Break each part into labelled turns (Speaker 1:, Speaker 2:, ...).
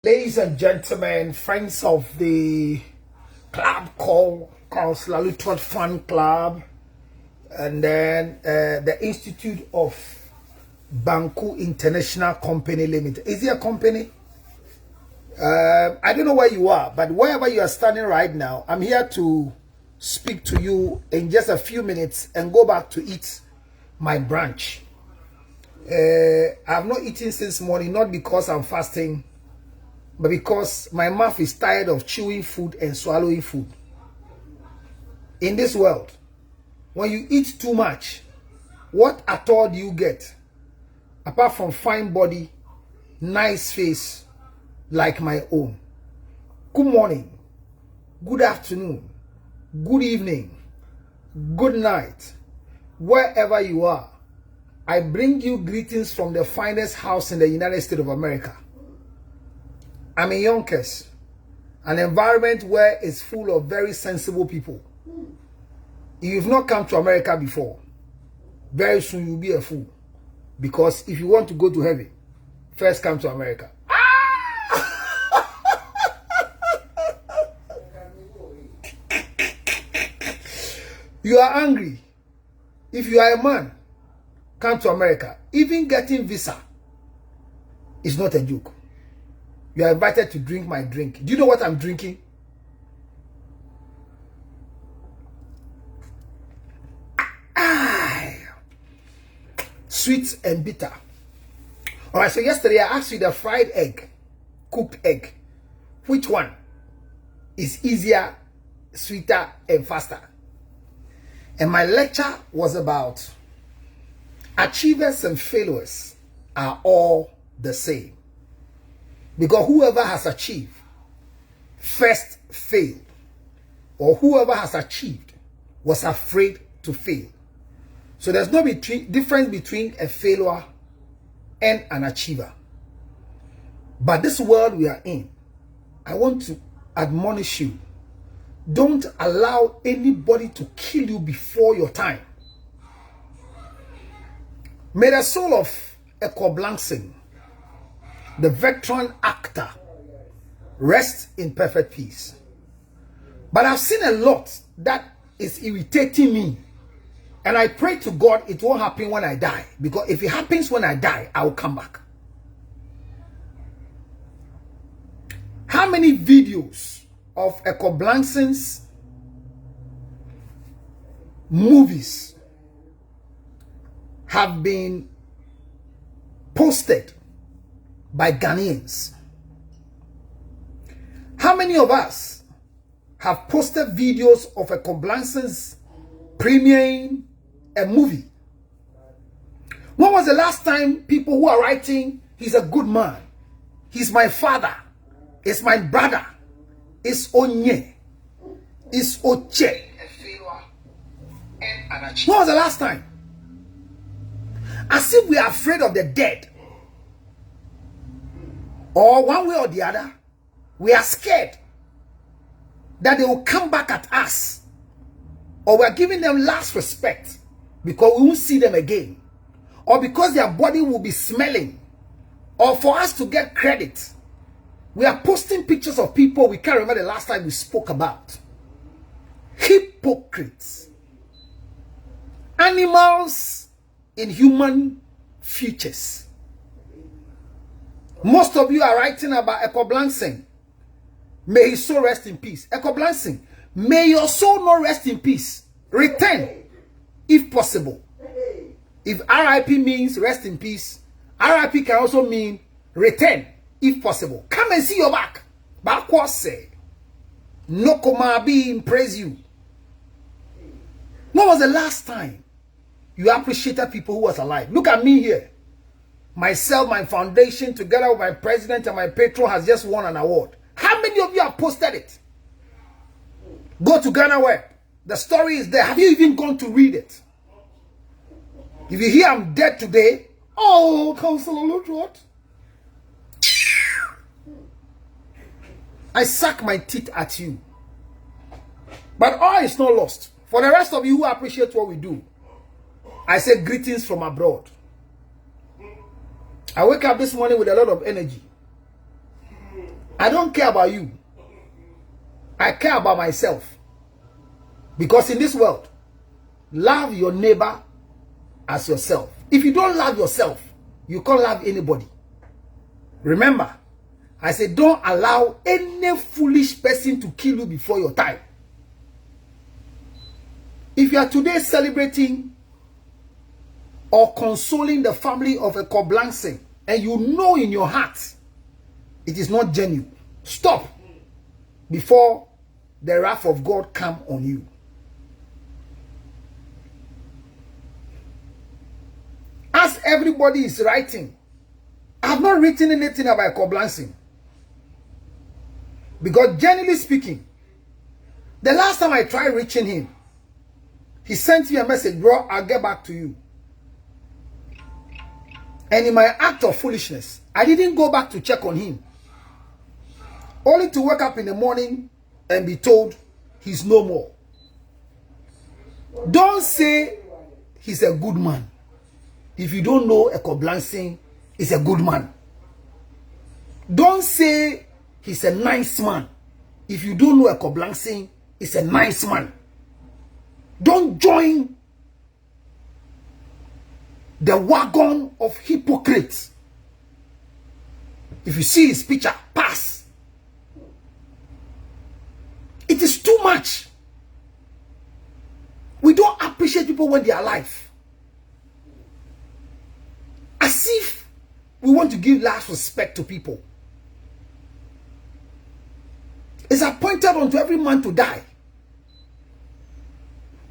Speaker 1: Ladies and gentlemen, friends of the club called Councillor Lutot Fan Club, and then the Institute of Banku International Company Limited. Is it a company? I don't know where you are, but wherever you are standing right now, I'm here to speak to you in just a few minutes and go back to eat my brunch. I've not eaten since morning, not because I'm fasting, but because my mouth is tired of chewing food and swallowing food. In this world, when you eat too much, what at all do you get? Apart from fine body, nice face, like my own. Good morning, good afternoon, good evening, good night, wherever you are. I bring you greetings from the finest house in the United States of America. I'm in Yonkers, an environment where it's full of very sensible people. If you've not come to America before, very soon you'll be a fool. Because if you want to go to heaven, first come to America. You are angry. If you are a man, come to America. Even getting visa is not a joke. You are invited to drink my drink. Do you know what I'm drinking? Sweet and bitter. All right, so yesterday I asked you the fried egg, cooked egg. Which one is easier, sweeter, and faster? And my lecture was about achievers and failures are all the same. Because whoever has achieved first failed, or whoever has achieved was afraid to fail. So there's no difference between a failure and an achiever. But this world we are in, I want to admonish you. Don't allow anybody to kill you before your time. May the soul of Eko Blangsing, the veteran actor, rest in perfect peace. But I've seen a lot that is irritating me. And I pray to God it won't happen when I die. Because if it happens when I die, I will come back. How many videos of Eko Blangsing's movies have been posted by Ghanaians? How many of us have posted videos of Eko Blangsing's premiering a movie? When was the last time people who are writing, he's a good man, he's my father, it's my brother, it's Onye, it's Oche? When was the last time? As if we are afraid of the dead. Or one way or the other, we are scared that they will come back at us. Or we are giving them last respect because we won't see them again. Or because their body will be smelling. Or for us to get credit. We are posting pictures of people we can't remember the last time we spoke about. Hypocrites. Animals in human futures. Most of you are writing about Eko Blangsing. May his soul rest in peace. Eko Blangsing, may your soul not rest in peace. Return, if possible. If RIP means rest in peace, RIP can also mean return, if possible. Come and see your back. Backwards say, no Komabi praise you. When was the last time you appreciated people who was alive? Look at me here. Myself, my foundation, together with my president and my patron, has just won an award. How many of you have posted it? Go to Ghana Web. The story is there. Have you even gone to read it? If you hear I'm dead today, oh, Councillor Lutot, I suck my teeth at you. But all is not lost. For the rest of you who appreciate what we do, I say greetings from abroad. I wake up this morning with a lot of energy. I don't care about you. I care about myself. Because in this world, love your neighbor as yourself. If you don't love yourself, you can't love anybody. Remember, I said don't allow any foolish person to kill you before your time. If you are today celebrating or consoling the family of a Koblansen, and you know in your heart it is not genuine, stop before the wrath of God come on you. As everybody is writing, I have not written anything about Koblansen. Because generally speaking, the last time I tried reaching him, he sent me a message, bro, I'll get back to you. And in my act of foolishness, I didn't go back to check on him. Only to wake up in the morning and be told he's no more. Don't say he's a good man if you don't know a Koblansen is a good man. Don't say he's a nice man if you don't know a Koblansen is a nice man. Don't join the wagon of hypocrites. If you see his picture, pass. It is too much. We don't appreciate people when they are alive. As if we want to give last respect to people. It's appointed unto every man to die.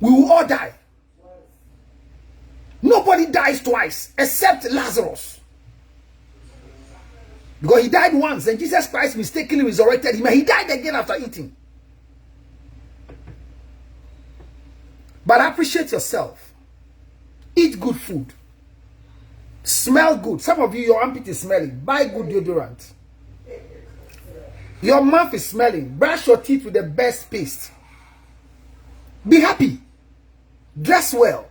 Speaker 1: We will all die. Nobody dies twice except Lazarus. Because he died once and Jesus Christ mistakenly resurrected him and he died again after eating. But appreciate yourself. Eat good food. Smell good. Some of you, your armpit is smelling. Buy good deodorant. Your mouth is smelling. Brush your teeth with the best paste. Be happy. Dress well.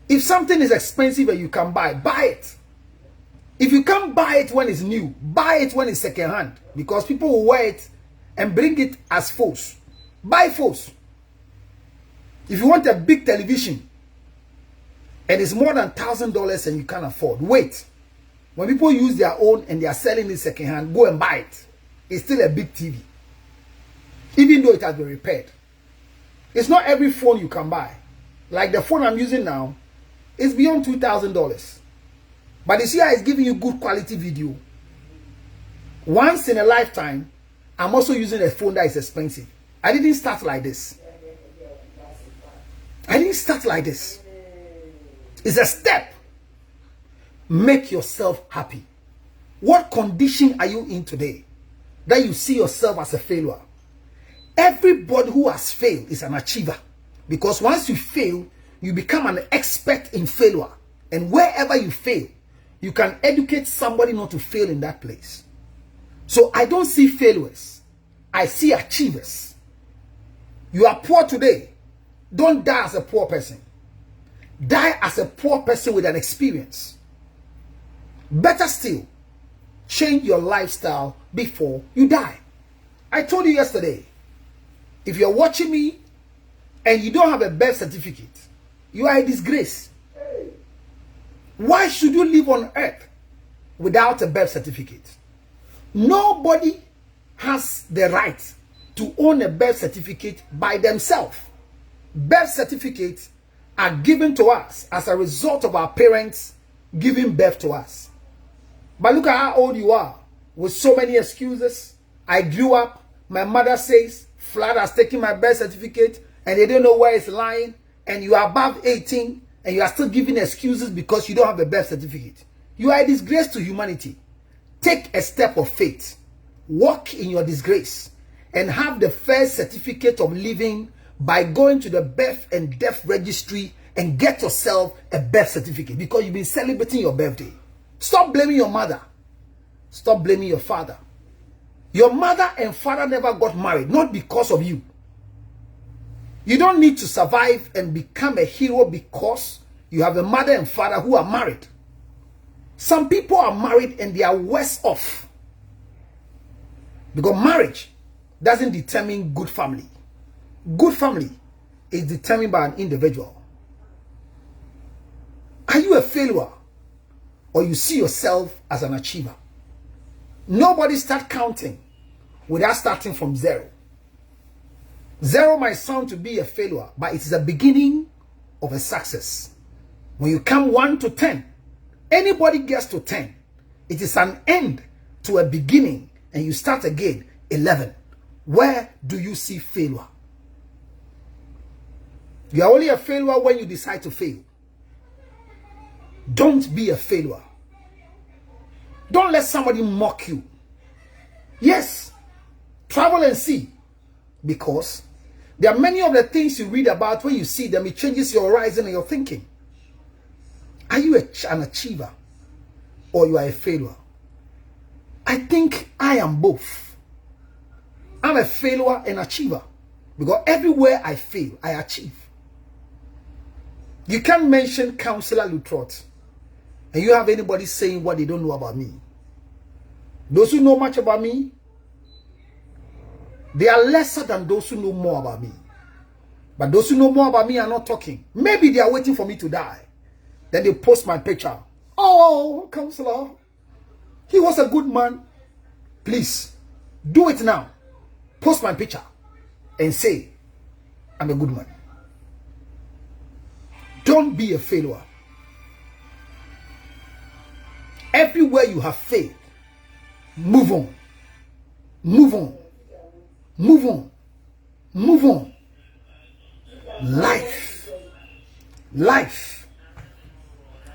Speaker 1: If something is expensive and you can buy it. If you can't buy it when it's new, buy it when it's second hand. Because people will wear it and bring it as false. Buy false. If you want a big television and it's more than $1,000 and you can't afford, wait. When people use their own and they are selling it second hand, go and buy it. It's still a big TV. Even though it has been repaired. It's not every phone you can buy. Like the phone I'm using now, it's beyond $2,000. But you see how it's giving you good quality video. Once in a lifetime, I'm also using a phone that is expensive. I didn't start like this. I didn't start like this. It's a step. Make yourself happy. What condition are you in today that you see yourself as a failure? Everybody who has failed is an achiever. Because once you fail, you become an expert in failure. And wherever you fail, you can educate somebody not to fail in that place. So I don't see failures. I see achievers. You are poor today. Don't die as a poor person. Die as a poor person with an experience. Better still, change your lifestyle before you die. I told you yesterday, if you're watching me and you don't have a birth certificate, you are a disgrace. Why should you live on earth without a birth certificate? Nobody has the right to own a birth certificate by themselves. Birth certificates are given to us as a result of our parents giving birth to us. But look at how old you are with so many excuses. I grew up, my mother says, Flood has taken my birth certificate and they don't know where it's lying, and you are above 18 and you are still giving excuses because you don't have a birth certificate. You are a disgrace to humanity. Take a step of faith. Walk in your disgrace and have the first certificate of living by going to the birth and death registry and get yourself a birth certificate because you've been celebrating your birthday. Stop blaming your mother. Stop blaming your father. Your mother and father never got married, not because of you. You don't need to survive and become a hero because you have a mother and father who are married. Some people are married and they are worse off. Because marriage doesn't determine good family. Good family is determined by an individual. Are you a failure or you see yourself as an achiever? Nobody start counting without starting from zero. Zero might sound to be a failure, but it is the beginning of a success. When you come 1 to 10, anybody gets to 10. It is an end to a beginning, and you start again 11. Where do you see failure? You are only a failure when you decide to fail. Don't be a failure. Don't let somebody mock you. Yes, travel and see, because there are many of the things you read about. When you see them, it changes your horizon and your thinking. Are you an achiever or you are a failure? I think I am both. I'm a failure and achiever, because everywhere I fail, I achieve. You can't mention Councillor Lutrot and you have anybody saying what they don't know about me. Those who know much about me, they are lesser than those who know more about me. But those who know more about me are not talking. Maybe they are waiting for me to die. Then they post my picture. Oh, Councillor, he was a good man. Please, do it now. Post my picture and say, I'm a good man. Don't be a failure. Everywhere you have failed, move on. Move on. Move on. Move on. Life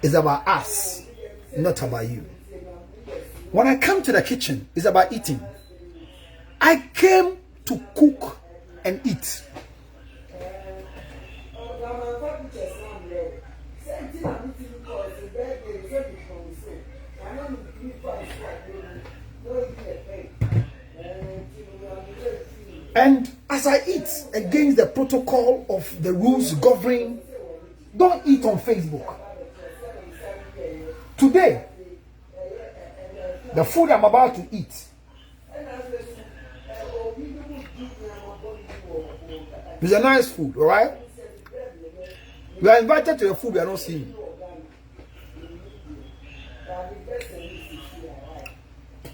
Speaker 1: is about us, not about you. When I come to the kitchen, it's about eating. I came to cook and eat. And as I eat against the protocol of the rules governing, don't eat on Facebook. Today, the food I'm about to eat is a nice food, all right? We are invited to the food we are not seeing.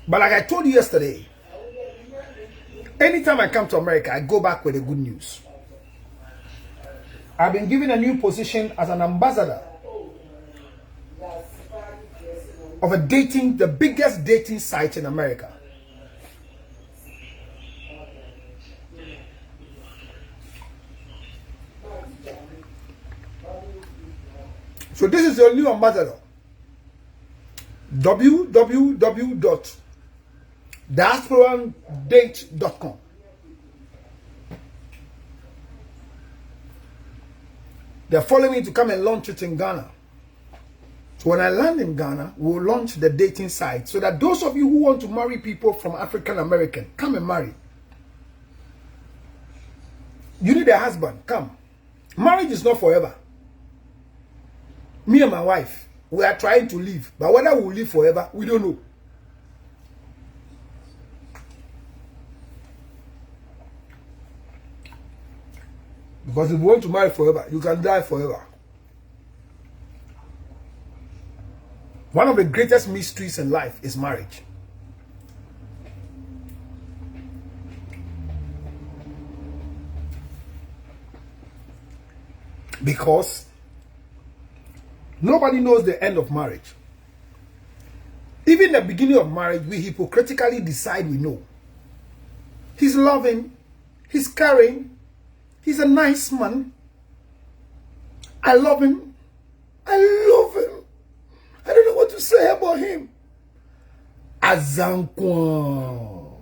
Speaker 1: But like I told you yesterday, anytime I come to America, I go back with the good news. I've been given a new position as an ambassador of the biggest dating site in America. So this is your new ambassador. www.diasporandate.com. They're following me to come and launch it in Ghana. So when I land in Ghana, we'll launch the dating site so that those of you who want to marry people from African American, come and marry. You need a husband, come. Marriage is not forever. Me and my wife, we are trying to live, but whether we'll live forever, we don't know. Because if you want to marry forever, you can die forever. One of the greatest mysteries in life is marriage. Because nobody knows the end of marriage. Even the beginning of marriage, we hypocritically decide we know. He's loving, he's caring, he's a nice man. I love him. I love him. I don't know what to say about him. Azankwa.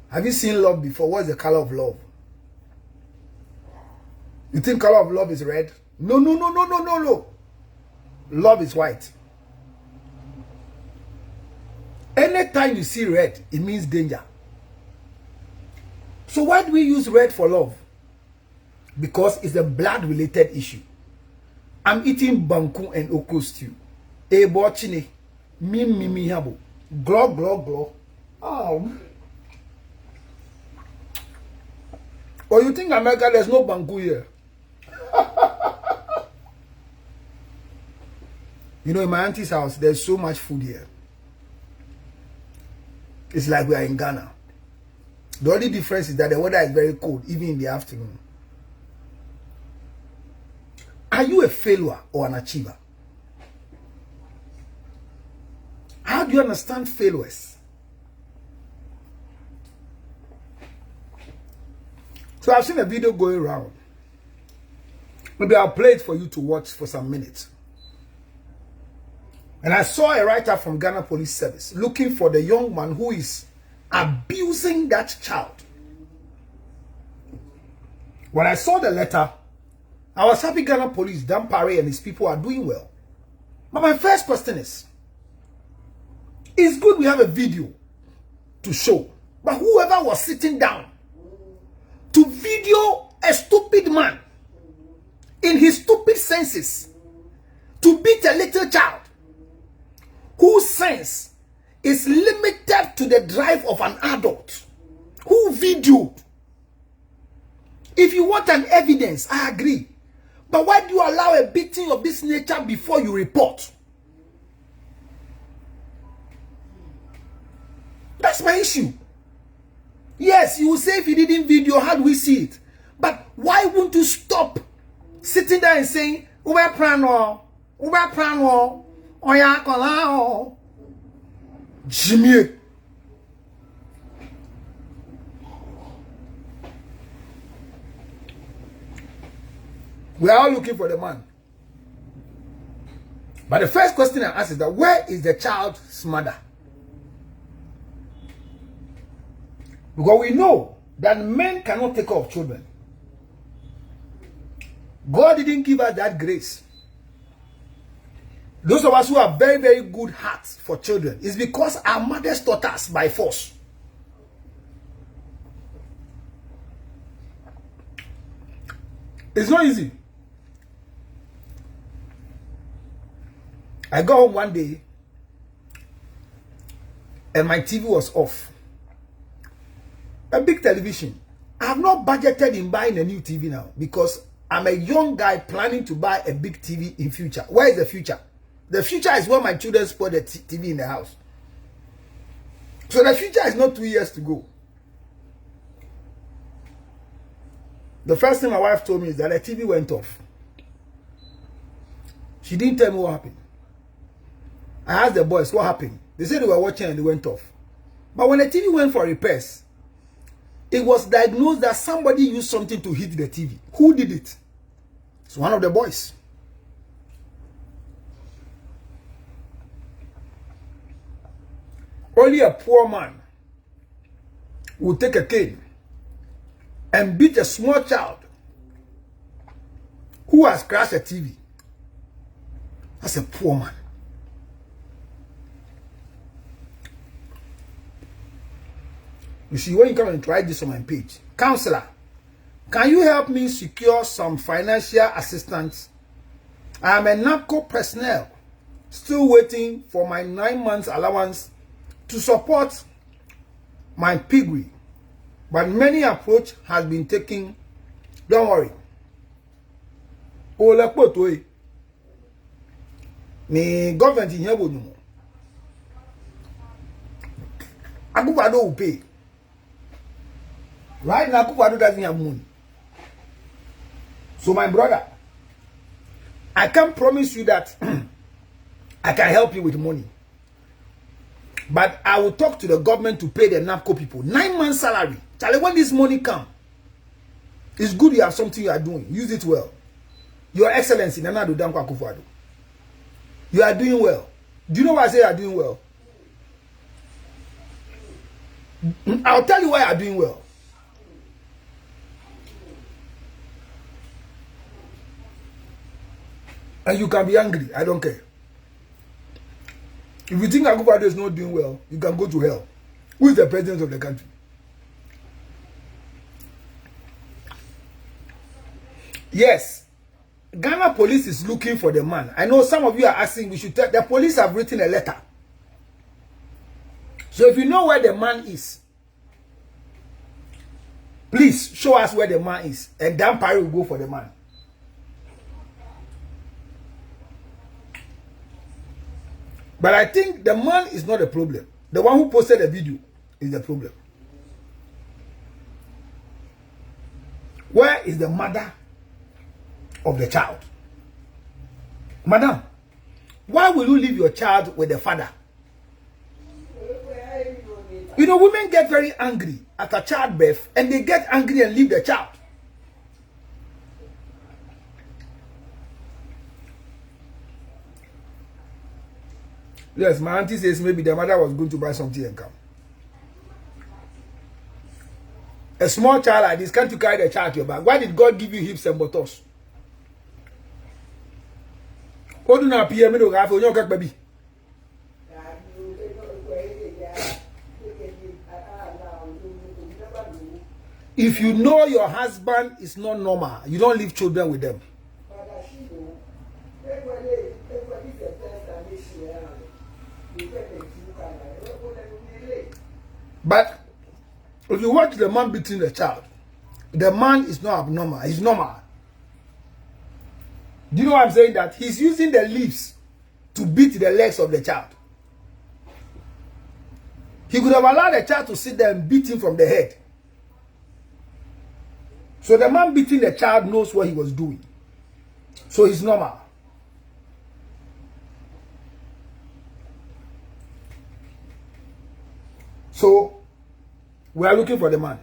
Speaker 1: Have you seen love before? What's the color of love? You think color of love is red? No, no, no, no, no, no, no. Love is white. Anytime you see red, it means danger. So why do we use red for love? Because it's a blood-related issue. I'm eating banku and okra stew. Ebo chine. Me habo. Glog. Oh. Or you think America there's no banku here? You know, in my auntie's house, there's so much food here. It's like we are in Ghana. The only difference is that the weather is very cold, even in the afternoon. Are you a failure or an achiever? How do you understand failures? So I've seen a video going around. Maybe I'll play it for you to watch for some minutes. And I saw a writer from Ghana Police Service looking for the young man who is abusing that child. When I saw the letter, I was happy Ghana Police, Dan Parry and his people are doing well. But my first question is, it's good we have a video to show, but whoever was sitting down to video a stupid man in his stupid senses to beat a little child whose sense is limited to the drive of an adult, who videoed. If you want an evidence, I agree. But why do you allow a beating of this nature before you report? That's my issue. Yes, you will say if you didn't video, how do we see it? But why won't you stop sitting there and saying, Ube prano, oya kola, Jimmy. We are all looking for the man. But the first question I ask is that where is the child's mother? Because we know that men cannot take care of children. God didn't give us that grace. Those of us who have very, very good hearts for children, is because our mothers taught us by force. It's not easy. I got home one day and my TV was off. A big television. I have not budgeted in buying a new TV now because I'm a young guy planning to buy a big TV in future. Where is the future? The future is when my children spoil the TV in the house. So the future is not 2 years to go. The first thing my wife told me is that the TV went off. She didn't tell me what happened. I asked the boys what happened. They said they were watching and it went off. But when the TV went for repairs, it was diagnosed that somebody used something to hit the TV. Who did it? It's one of the boys. Only a poor man would take a cane and beat a small child who has crashed a TV. That's a poor man. You see, when you come and try this on my page, counselor, can you help me secure some financial assistance? I am a NAPCO personnel, still waiting for my 9 months allowance to support my piggery, but many approach has been taken. Don't worry. Me government in here will pay. Right now, Akufo-Addo doesn't have money. So my brother, I can't promise you that I can help you with money. But I will talk to the government to pay the NAPCO people 9 months salary. Charlie, when this money come, it's good you have something you are doing. Use it well. Your Excellency, Nana Addo Dankwa Akufo-Addo. You are doing well. Do you know why I say you are doing well? I'll tell you why you are doing well. And you can be angry. I don't care. If you think Akufo-Addo is not doing well, you can go to hell. Who is the president of the country? Yes. Ghana police is looking for the man. I know some of you are asking, we should tell. The police have written a letter So if you know where the man is, please show us where the man is, and Dan Parry will go for the man. But I think the man is not the problem. The one who posted the video is the problem. Where is the mother of the child? Madam, why will you leave your child with the father? You know, women get very angry after childbirth, and they get angry and leave the child. Yes, my auntie says maybe the mother was going to buy something and come. A small child like this, can't you carry the child to your back? Why did God give you hips and buttocks? What do not appear me to have on your baby? If you know your husband is not normal, you don't leave children with them. But if you watch the man beating the child, the man is not abnormal, he's normal. Do you know what I'm saying? That he's using the leaves to beat the legs of the child. He could have allowed the child to sit there and beat him from the head. So the man beating the child knows what he was doing. So he's normal. So we are looking for the man.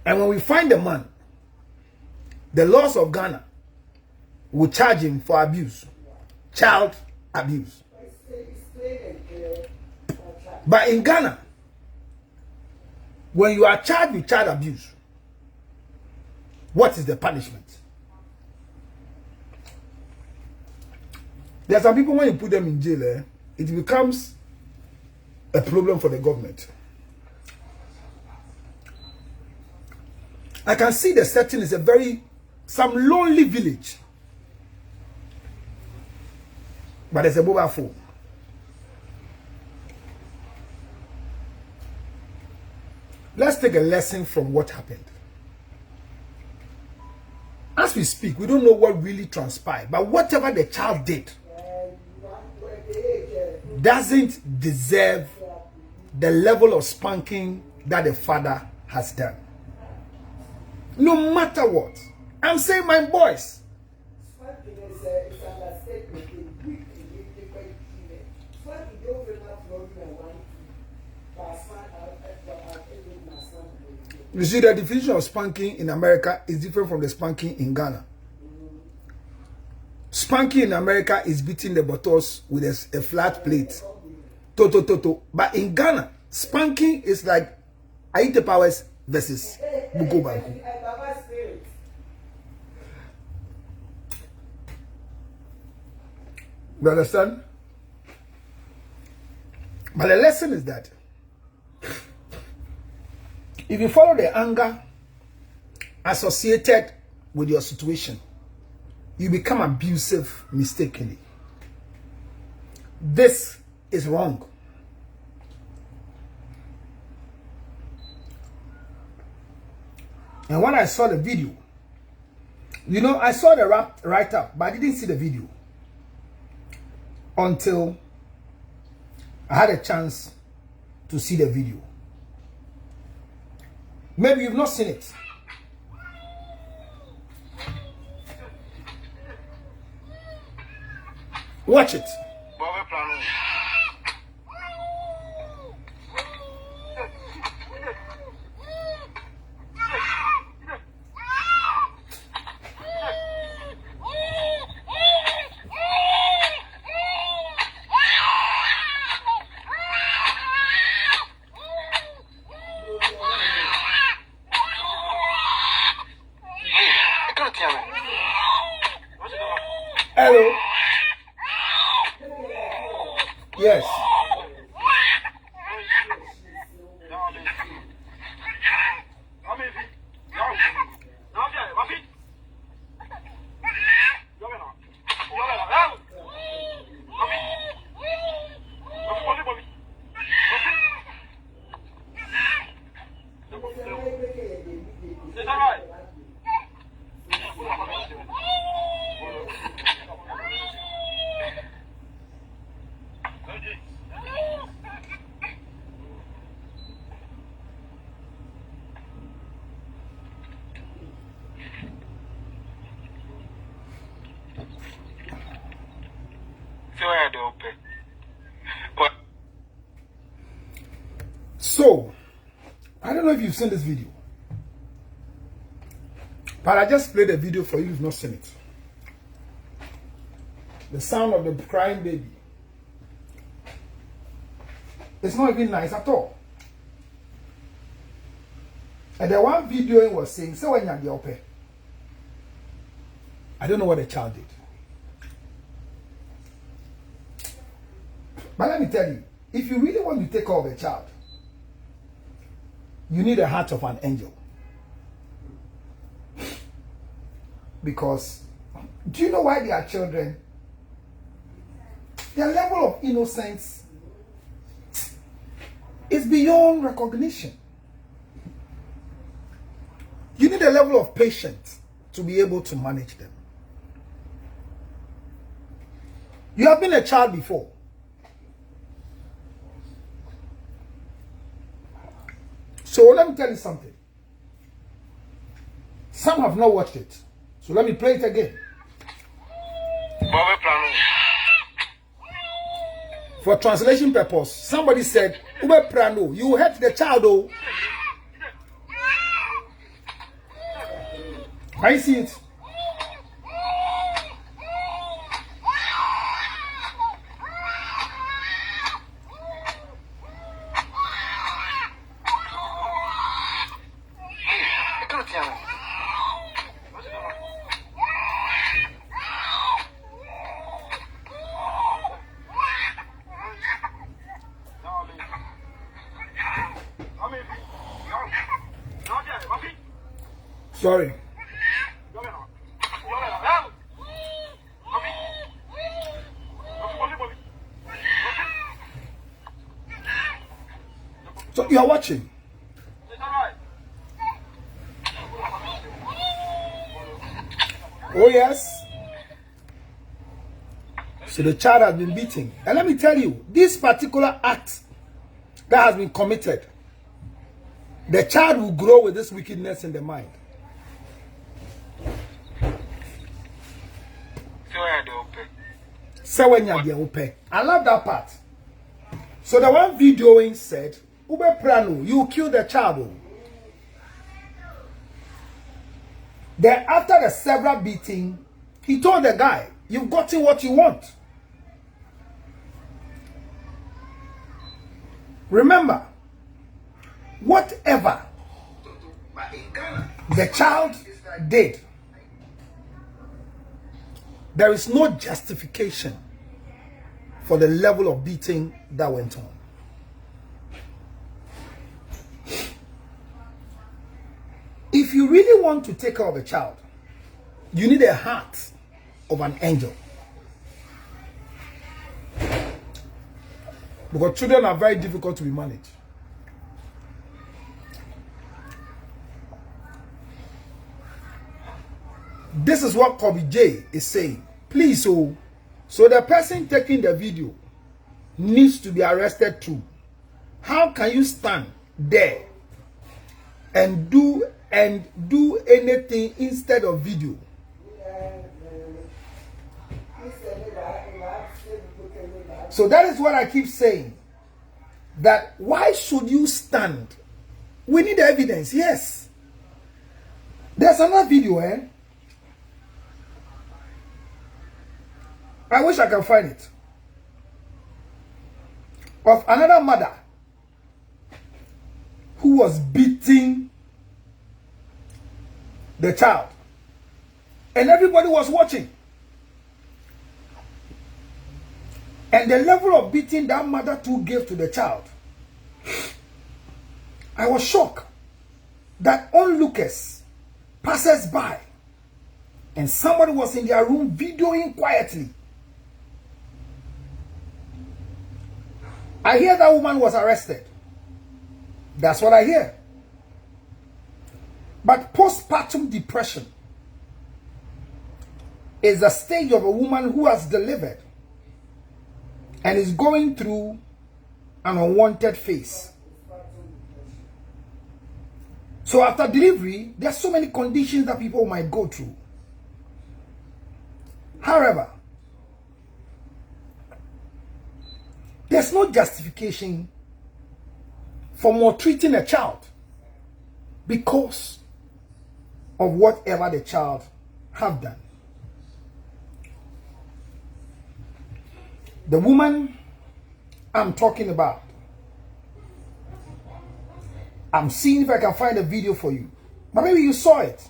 Speaker 1: And when we find the man, the laws of Ghana will charge him for abuse, child abuse. But in Ghana, when you are charged with child abuse, what is the punishment? There are some people, when you put them in jail, it becomes a problem for the government. I can see the setting is some lonely village. But there's a mobile phone. Let's take a lesson from what happened. As we speak, we don't know what really transpired, but whatever the child did doesn't deserve the level of spanking that the father has done. No matter what. I'm saying, my boys, you see, the definition of spanking in America is different from the spanking in Ghana. Spanking in America is beating the buttocks with a flat plate. Toto. But in Ghana, spanking is like Aite Powers versus Buko Banku. You understand? But the lesson is that if you follow the anger associated with your situation, you become abusive mistakenly. This is wrong. And when I saw the video, you know, I saw the write-up, but I didn't see the video until I had a chance to see the video. Maybe you've not seen it. Watch it. Hello. Yes. So, I don't know if you've seen this video, but I just played a video for you who've not seen it. The sound of the crying baby. It's not even nice at all. And the one video was saying, so when you're the open, I don't know what the child did. But let me tell you, if you really want to take care of a child, you need a heart of an angel. Because, do you know why they are children? Their level of innocence is beyond recognition. You need a level of patience to be able to manage them. You have been a child before. So let me tell you something. Some have not watched it. So let me play it again. For translation purpose, somebody said, Ube prano, you hurt the child, oh. I see it. Sorry. So you are watching. Oh yes. So the child has been beaten. And let me tell you, this particular act that has been committed, the child will grow with this wickedness in the mind. I love that part. So the one videoing said, Ube Prano, you killed the child. Then after the several beating, he told the guy, you've gotten what you want. Remember, whatever the child did, there is no justification for the level of beating that went on. If you really want to take care of a child, you need a heart of an angel. Because children are very difficult to be managed. This is what Kobe J is saying. Please, so the person taking the video needs to be arrested too. How can you stand there and do anything instead of video? So that is what I keep saying. That why should you stand? We need evidence, yes. There's another video, I wish I can find it. Of another mother who was beating the child. And everybody was watching. And the level of beating that mother too gave to the child. I was shocked that onlookers, passers by, and somebody was in their room videoing quietly. I hear that woman was arrested. That's what I hear. But postpartum depression is the stage of a woman who has delivered and is going through an unwanted phase. So after delivery, there are so many conditions that people might go through. However, There's no justification for maltreating a child because of whatever the child have done. The woman I'm talking about, I'm seeing if I can find a video for you, but maybe you saw it.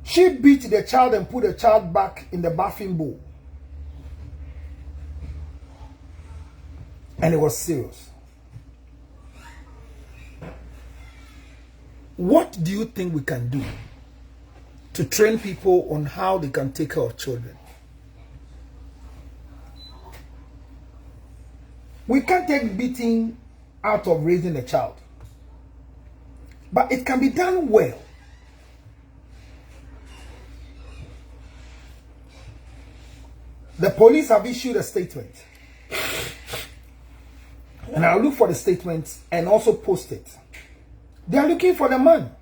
Speaker 1: She beat the child and put the child back in the bathing bowl. And it was serious. What do you think we can do to train people on how they can take care of children? We can't take beating out of raising a child, but it can be done well. The police have issued a statement, and I'll look for the statement and also post it. They are looking for the man.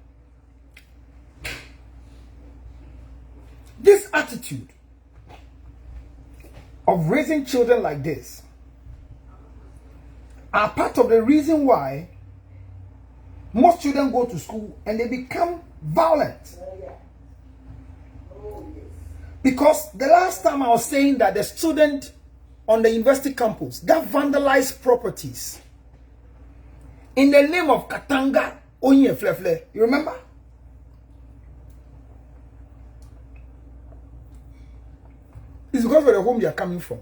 Speaker 1: This attitude of raising children like this are part of the reason why most children go to school and they become violent. Because the last time I was saying that the student on the university campus that vandalized properties in the name of Katanga Onye Flefle, you remember? It's because of the home you are coming from.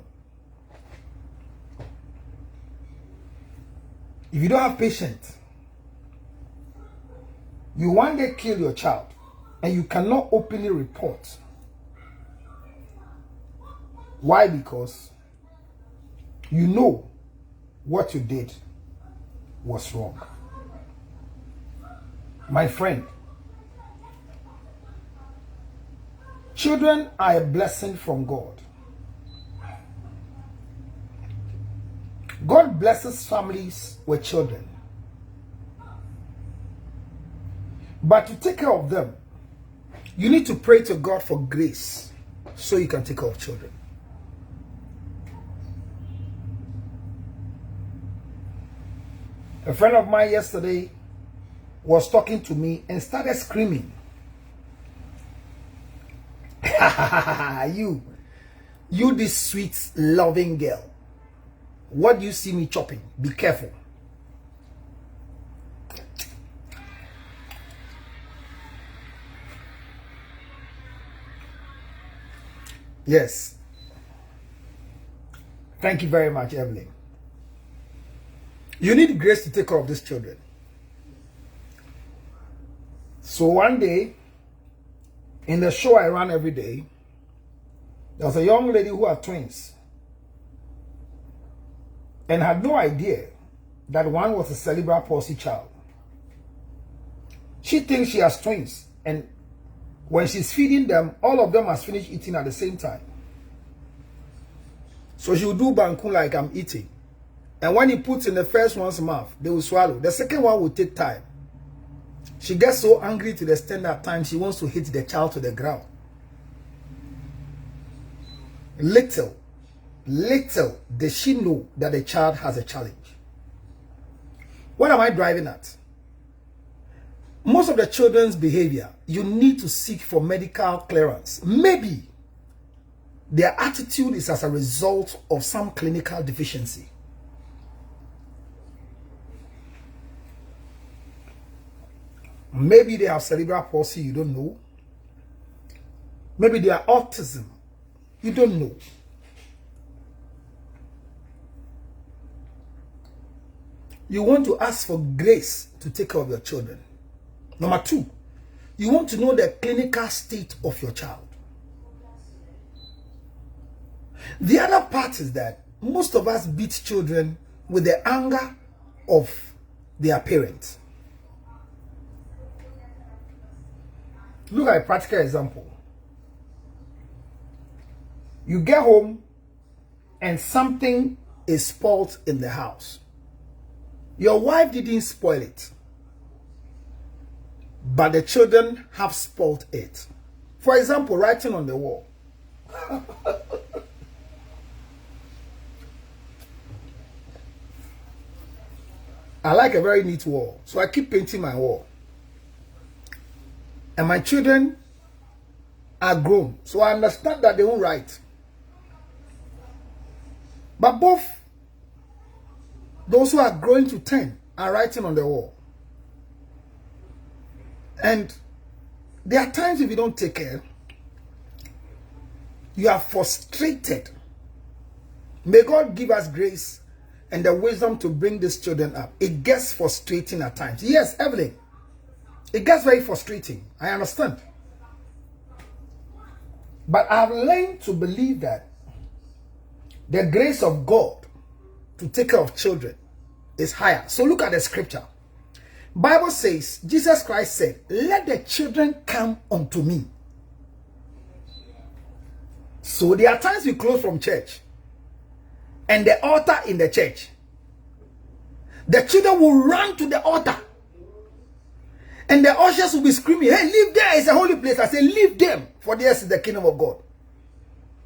Speaker 1: If you don't have patience, you one day kill your child and you cannot openly report. Why? Because you know what you did was wrong. My friend, children are a blessing from God. God blesses families with children. But to take care of them, you need to pray to God for grace so you can take care of children. A friend of mine yesterday was talking to me and started screaming. you this sweet, loving girl. What do you see me chopping? Be careful. Yes. Thank you very much, Evelyn. You need grace to take care of these children. So one day, in the show I run every day, there was a young lady who had twins and had no idea that one was a cerebral palsy child. She thinks she has twins, and when she's feeding them, all of them must finish eating at the same time. So she'll do banku like I'm eating. And when he puts in the first one's mouth, they will swallow. The second one will take time. She gets so angry to the extent that time she wants to hit the child to the ground. Little does she know that the child has a challenge. What am I driving at? Most of the children's behavior, you need to seek for medical clearance. Maybe their attitude is as a result of some clinical deficiency. Maybe they have cerebral palsy, you don't know. Maybe they are autism, you don't know. You want to ask for grace to take care of your children. Number two, you want to know the clinical state of your child. The other part is that most of us beat children with the anger of their parents. Look at a practical example. You get home and something is spoiled in the house. Your wife didn't spoil it, but the children have spoiled it. For example, writing on the wall. I like a very neat wall, so I keep painting my wall. And my children are grown, so I understand that they won't write. But both those who are growing to 10 are writing on the wall. And there are times if you don't take care, you are frustrated. May God give us grace and the wisdom to bring these children up. It gets frustrating at times. Yes, Evelyn. It gets very frustrating. I understand. But I've learned to believe that the grace of God to take care of children is higher. So look at the scripture. Bible says, Jesus Christ said, let the children come unto me. So there are times we close from church and the altar in the church. The children will run to the altar. And the ushers will be screaming, hey, leave there, it's a holy place. I say, leave them, for theirs is the kingdom of God.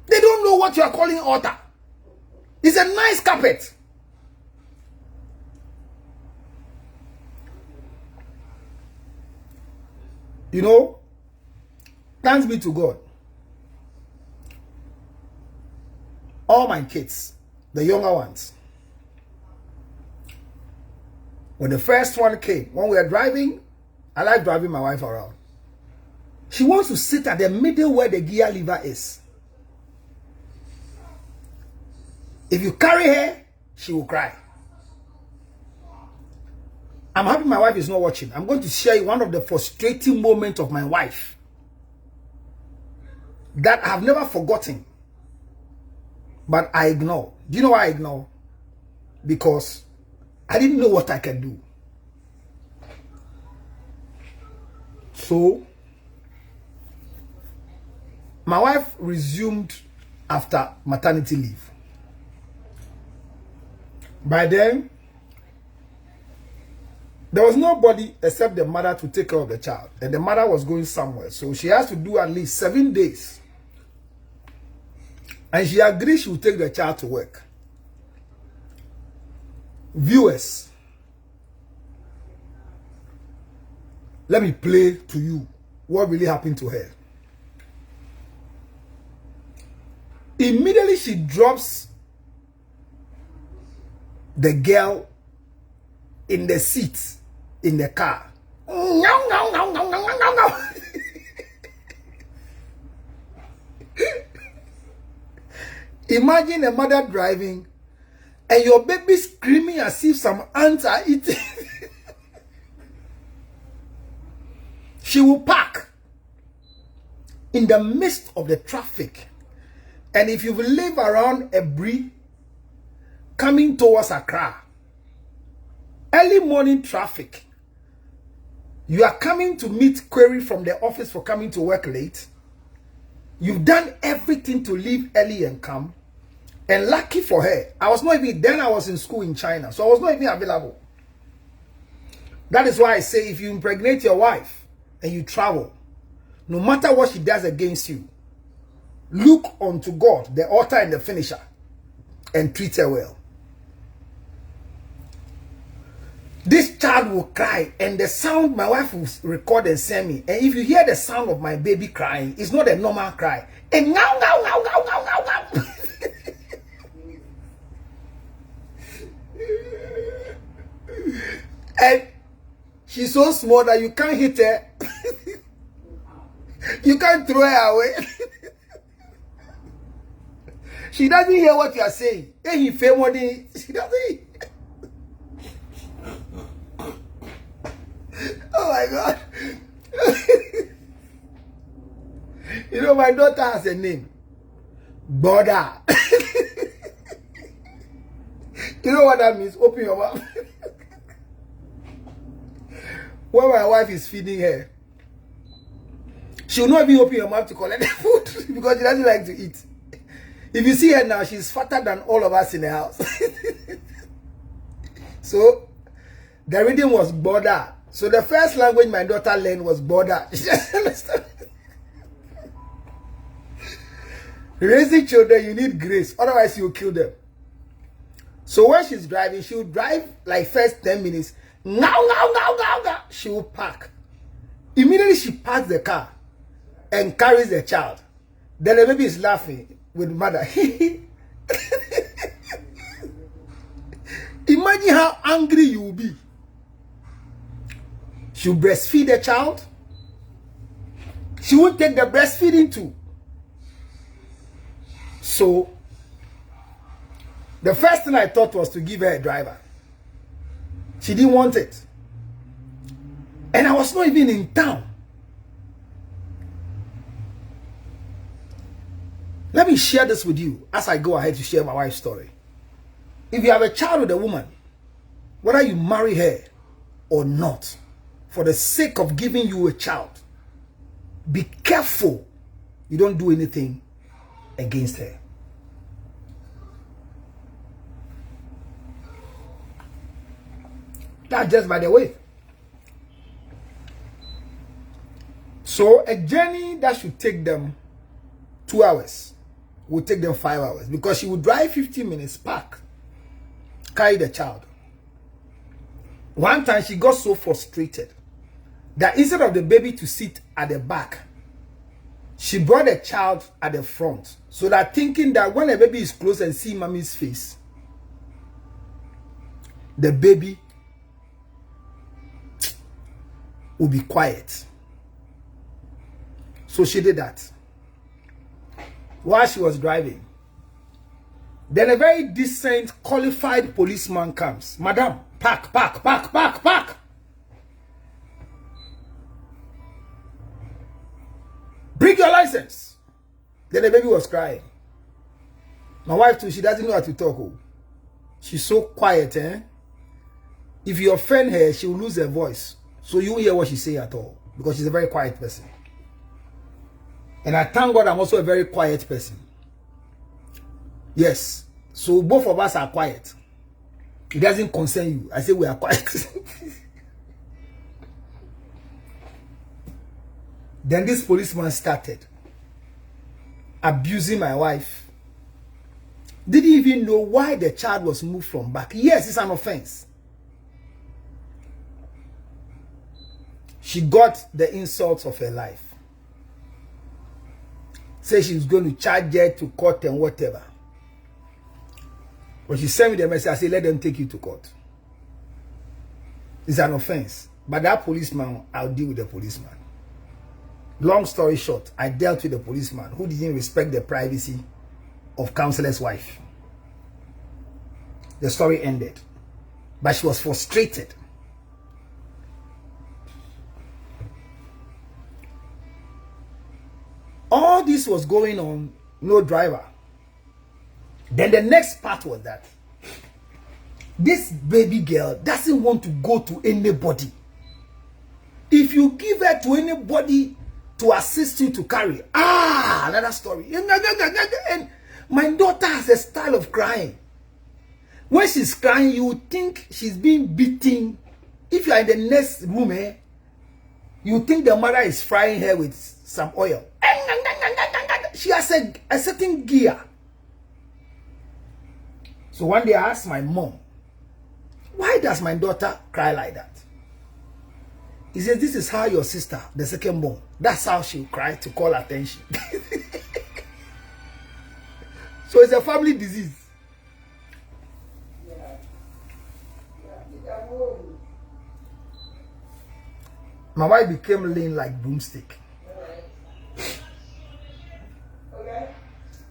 Speaker 1: They don't know what you are calling altar. It's a nice carpet. You know, thanks be to God. All my kids, the younger ones, when the first one came, when we were driving, I like driving my wife around. She wants to sit at the middle where the gear lever is. If you carry her, she will cry. I'm happy my wife is not watching. I'm going to share one of the frustrating moments of my wife that I've never forgotten. But I ignore. Do you know why I ignore? Because I didn't know what I could do. So, my wife resumed after maternity leave. By then, there was nobody except the mother to take care of the child. And the mother was going somewhere. So she has to do at least 7 days. And she agreed she would take the child to work. Viewers, let me play to you what really happened to her. Immediately she drops the girl in the seat in the car. Imagine a mother driving and your baby screaming as if some ants are eating. She will park in the midst of the traffic. And if you live around Ebri, coming towards Accra, early morning traffic, you are coming to meet query from the office for coming to work late. You've done everything to leave early and come. And lucky for her, I was not even, then I was in school in China, so I was not even available. That is why I say if you impregnate your wife and you travel, no matter what she does against you, look unto God, the author and the finisher, and treat her well. This child will cry, and the sound my wife will record and send me. And if you hear the sound of my baby crying, it's not a normal cry. And now. And she's so small that you can't hit her. You can't throw her away. She doesn't hear what you are saying. She doesn't. Oh my God. You know, my daughter has a name. Boda. You know what that means? Open your mouth. When my wife is feeding her, she will not even open her mouth to collect the food because she doesn't like to eat. If you see her now, she's fatter than all of us in the house. So, the reading was Boda. So the first language my daughter learned was Boda. Raising children, you need grace. Otherwise, you'll kill them. So when she's driving, she will drive like first 10 minutes. Now. She will park. Immediately she parks the car and carries the child. Then the baby is laughing with mother. Imagine how angry you will be. She'll breastfeed the child. She won't take the breastfeeding too. So, the first thing I thought was to give her a driver. She didn't want it. And I was not even in town. Let me share this with you as I go ahead to share my wife's story. If you have a child with a woman, whether you marry her or not, for the sake of giving you a child, be careful you don't do anything against her. That's just by the way. So a journey that should take them 2 hours will take them 5 hours, because she will drive 15 minutes, park, carry the child. One time she got so frustrated that instead of the baby to sit at the back, she brought the child at the front, so that thinking that when the baby is close and see mommy's face, the baby will be quiet. So she did that while she was driving. Then a very decent, qualified policeman comes. Madam, park. Bring your license. Then the baby was crying. My wife too, she doesn't know how to talk. Oh. She's so quiet, eh? If you offend her, she will lose her voice. So you won't hear what she say at all, because she's a very quiet person. And I thank God I'm also a very quiet person. Yes. So both of us are quiet. It doesn't concern you. I say we are quiet. Then this policeman started abusing my wife. Didn't even know why the child was moved from back. Yes, it's an offense. She got the insults of her life. Say she's going to charge her to court and whatever. When she sent me the message, I said, let them take you to court. It's an offense. But that policeman, I'll deal with the policeman. Long story short, I dealt with the policeman who didn't respect the privacy of counselor's wife. The story ended. But she was frustrated. All this was going on, no driver. Then the next part was that this baby girl doesn't want to go to anybody. If you give her to anybody to assist you to carry, another story. And my daughter has a style of crying. When she's crying, you would think she's being beaten. If you are in the next room, you think the mother is frying her with some oil. She has a certain gear. So one day I asked my mom, why does my daughter cry like that? He says, this is how your sister, the second born, that's how she'll cry to call attention. So it's a family disease. My wife became lean like broomstick.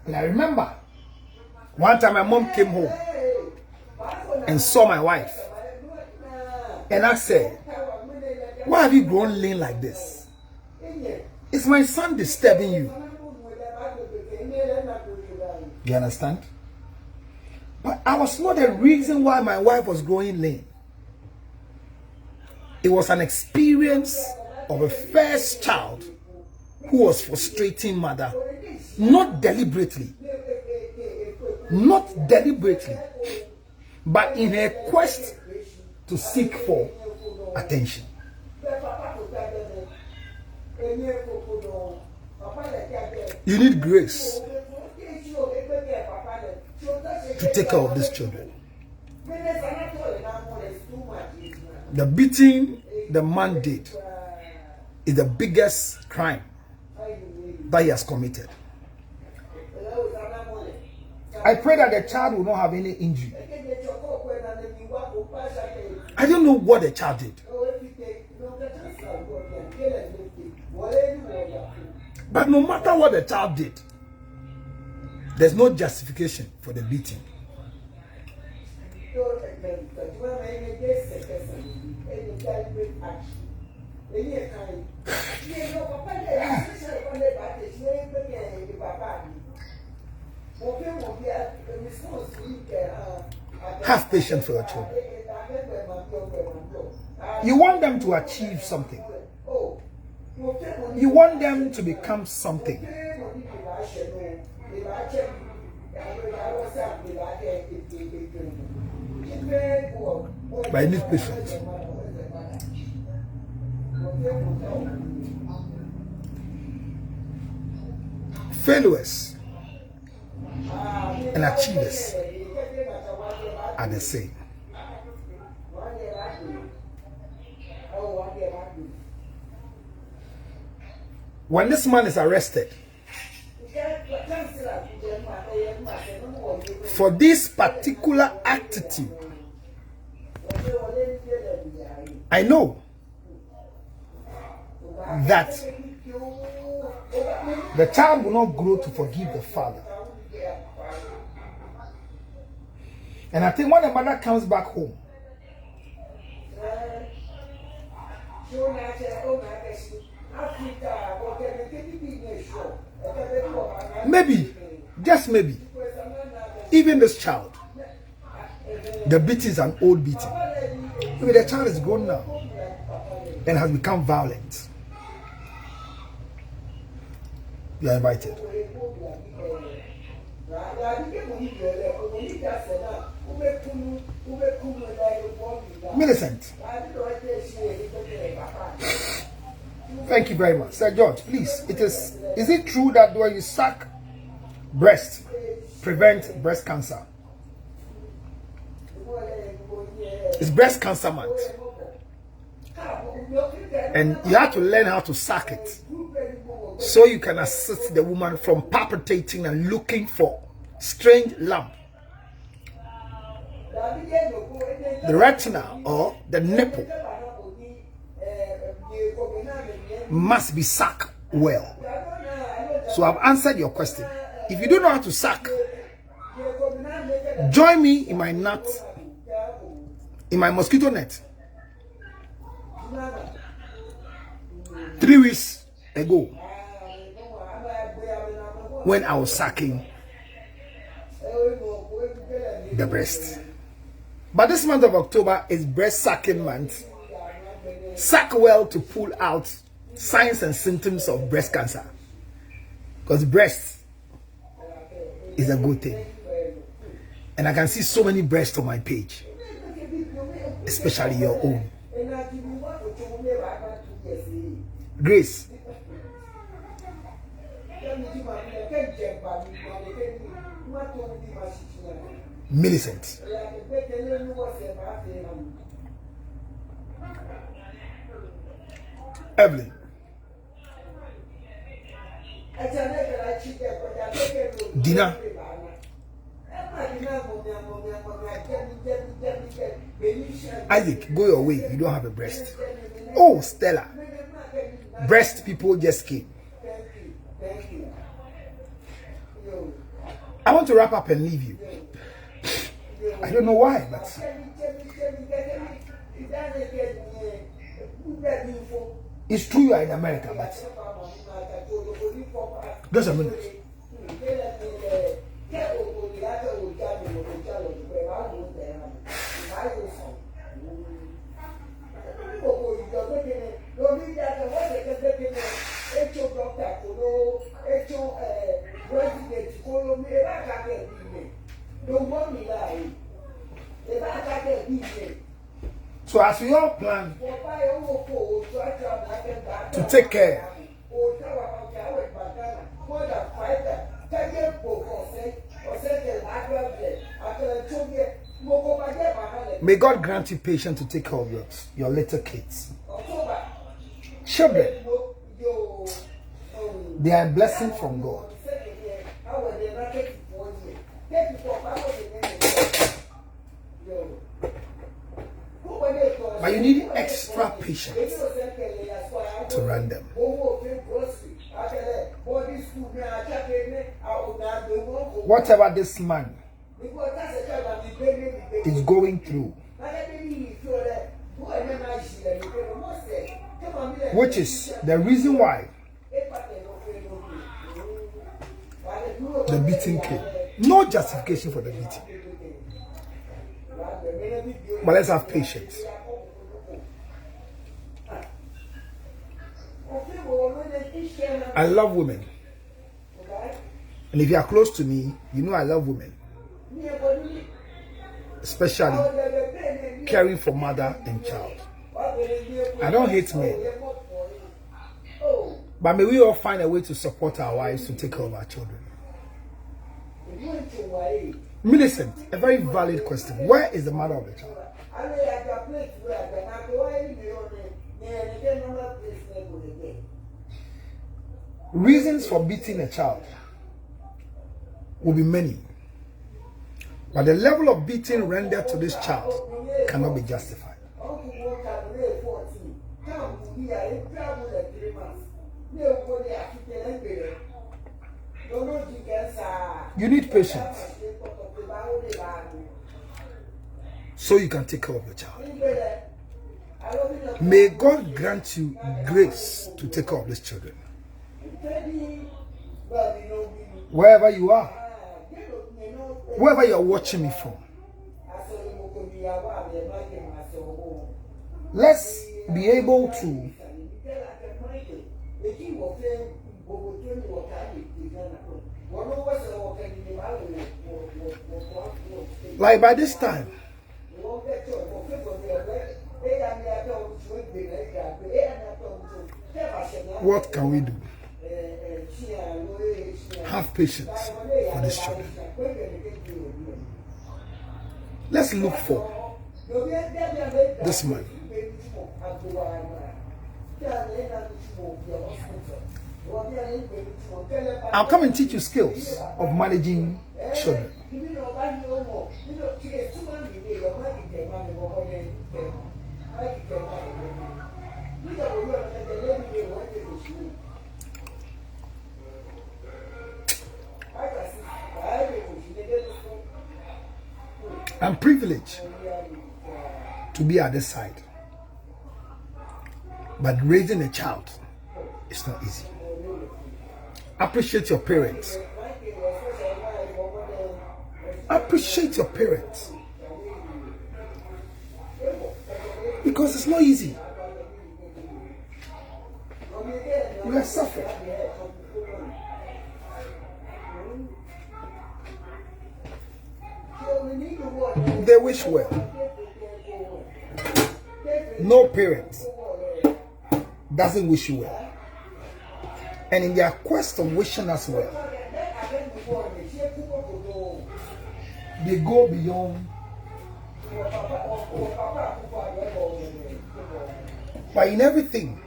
Speaker 1: And I remember one time my mom came home and saw my wife. And I said, why have you grown lean like this? Is my son disturbing you? You understand? But I was not the reason why my wife was growing lean. It was an experience of a first child who was frustrating mother. Not deliberately, but in her quest to seek for attention. You need grace to take care of these children. The beating the man did is the biggest crime that he has committed. I pray that the child will not have any injury. I don't know what the child did. But no matter what the child did, there's no justification for the beating. Have patience for your children. You want them to achieve something. You want them to become something. But I need patience. Failures and achievers are the same. When this man is arrested for this particular attitude, I know that the child will not grow to forgive the father. And I think when the mother comes back home, maybe, just maybe, even this child, the beating is an old beating. Maybe the child is grown now and has become violent. You are invited. Millicent, thank you very much. Sir George, please, is it true that when you suck breast, prevent breast cancer? It's breast cancer month. And you have to learn how to suck it, so you can assist the woman from palpitating and looking for strange lump. The retina or the nipple must be sucked well. So I've answered your question. If you don't know how to suck, join me in my net, in my mosquito net. 3 weeks ago, when I was sucking the breast. But this month of October is breast sucking month. Suck well to pull out signs and symptoms of breast cancer, because breast is a good thing. And I can see so many breasts on my page, especially your own. Grace, Millicent, Evelyn, Dina, Isaac, go your way. You don't have a breast. Oh, Stella, breast people just came. I want to wrap up and leave you. I don't know why, but it's true you are in America, but just a minute. So as we all plan to take care, May God grant you patience to take care of your little kids. Children, they are a blessing from God. But you need extra patience to run them. Whatever this man is going through, which is the reason why the beating came. No justification for the beating. But let's have patience. I love women. And if you are close to me, you know I love women. Especially caring for mother and child. I don't hate men. But may we all find a way to support our wives to take care of our children. Millicent, a very valid question. Where is the mother of the child? Reasons for beating a child will be many. But the level of beating rendered to this child cannot be justified. You need patience so you can take care of your child. May God grant you grace to take care of these children. Wherever you are, wherever you are watching me from, let's be able to like by this time. What can we do? Have patience for these children. Let's look for this man. I'll come and teach you skills of managing children. I'm privileged to be at this side, but raising a child is not easy. Appreciate your parents. Appreciate your parents, because it's not easy. You are suffering. They wish well. No parent doesn't wish you well. And in their quest of wishing us well, they go beyond. But in everything,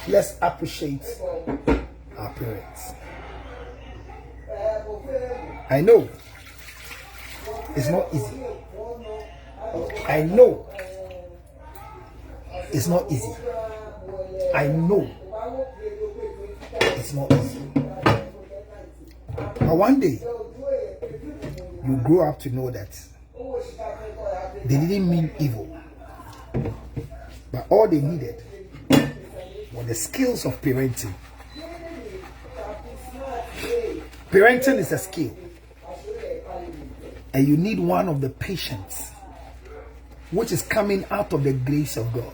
Speaker 1: let's appreciate our parents. I know it's not easy. I know it's not easy. I know it's not easy. But one day, you grow up to know that they didn't mean evil. But all they needed were the skills of parenting. Parenting is a skill. And you need one of the patience which is coming out of the grace of God,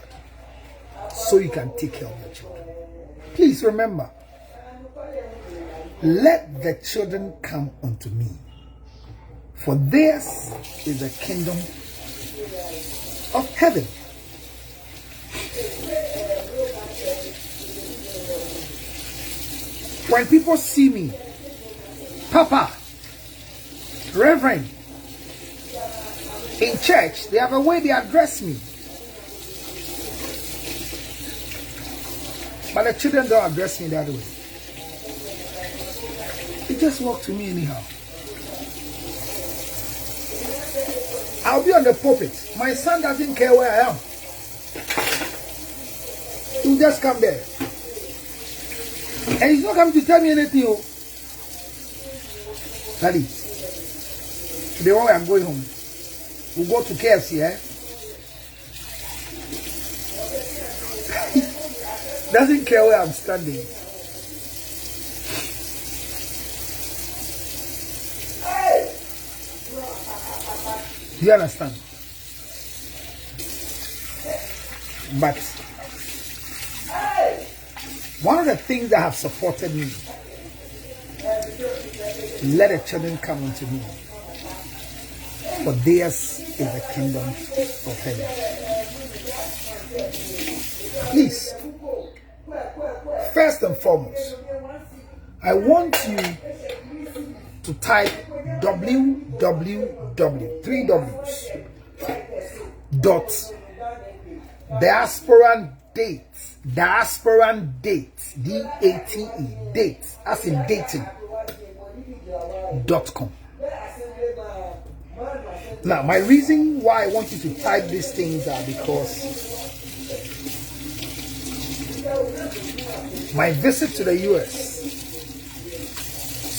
Speaker 1: so you can take care of your children. Please remember, let the children come unto me, for theirs is the kingdom of heaven. When people see me, Papa, Reverend, in church, they have a way they address me. But the children don't address me that way. They just walk to me anyhow. I'll be on the pulpit. My son doesn't care where I am. He'll just come there. And he's not coming to tell me anything. Oh. Daddy, today when I'm going home, we'll go to KFC, eh? Doesn't care where I'm standing. Do you understand? But one of the things that have supported me, let the children come unto me, for theirs is the kingdom of heaven. Please, first and foremost, I want you to type www, 3 W's, dot diasporan dates, D-A-T-E, dates, as in dating, .com. Now, my reason why I want you to type these things are because my visit to the US,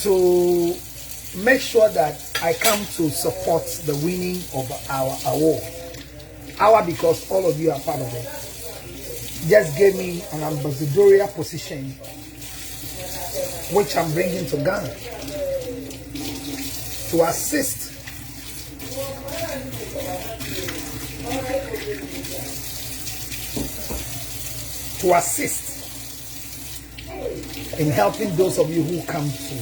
Speaker 1: so make sure that I come to support the winning of our award. Our, because all of you are part of it, just gave me an ambassadorial position, which I'm bringing to Ghana to assist in helping those of you who come to,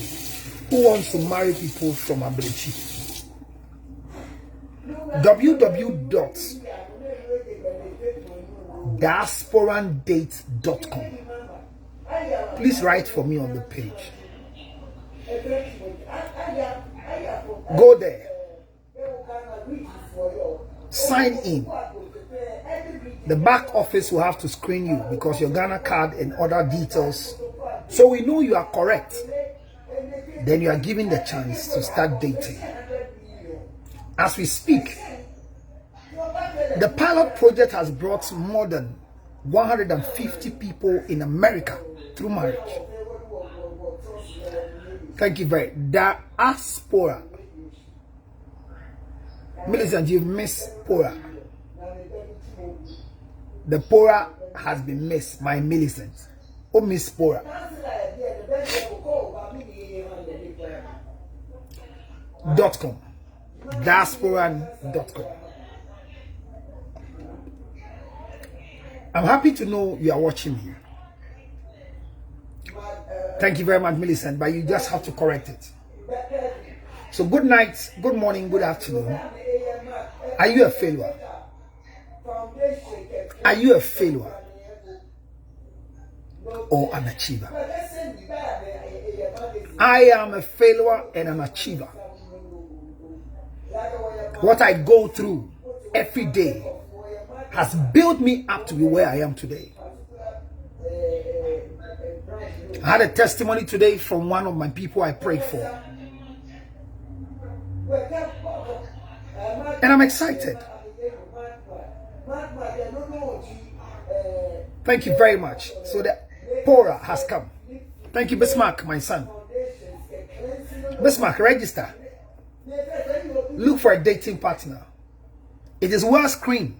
Speaker 1: who wants to marry people from Abrechi. www.diasporandate.com. Please write for me on the page. Go there. Sign in. The back office will have to screen you because your Ghana card and other details. So we know you are correct. Then you are given the chance to start dating. As we speak, the pilot project has brought more than 150 people in America through marriage. Thank you very much. Diaspora. Millicent, you've missed Pora. The Pora has been missed by Millicent. Oh, Miss Pora. .com. Diasporan.com. I'm happy to know you are watching me. Thank you very much, Millicent, but you just have to correct it. So good night, good morning, good afternoon. Are you a failure? Are you a failure or an achiever? I am a failure and an achiever. What I go through every day has built me up to be where I am today. I had a testimony today from one of my people I prayed for. And I'm excited. Thank you very much. So the Pora has come. Thank you, Bismarck, my son. Bismarck, register. Look for a dating partner. It is well screened,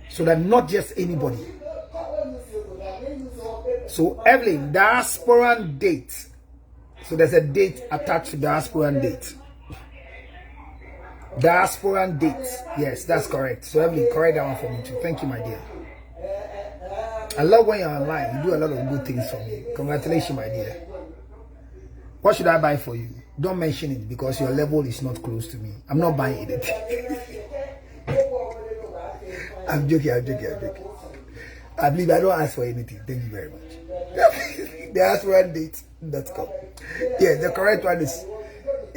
Speaker 1: so that not just anybody. So Evelyn, diasporan date. So there's a date attached to diasporan date. Diasporan date. Yes, that's correct. So Evelyn, correct that one for me too. Thank you, my dear. I love when you're online. You do a lot of good things for me. Congratulations, my dear. What should I buy for you? Don't mention it because your level is not close to me. I'm not buying it. I'm joking. I believe I don't ask for anything. Thank you very much. Diasporandate.com. Yeah, the correct one is